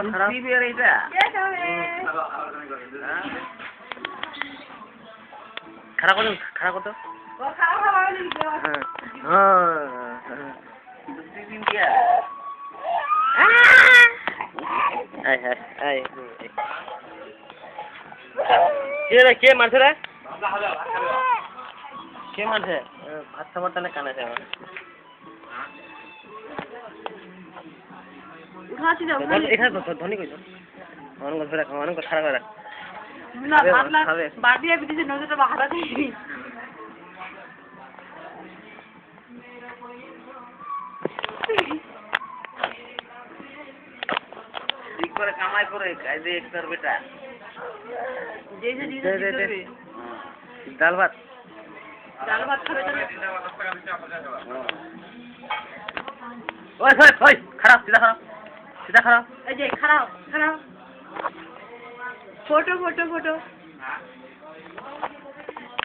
খারাপ সিবিআর এটা খারাপ করুন খারাপ করতো কে মারছে রে কে মারছে ভাত খাবার তাহলে কানাছে আমার এখানে ধনী কইছো অনেক ধরে অনেক খারাপ রাখ না ভাতলা বাড়িয়ে বিদিছে নজরটা বাহারা দিবি ঠিক করে কামাই করে কাজে একটার বেটা ডাল ভাত খাবে ওই খারাপ সিধা খারাপ এই যে খারাপ ফটো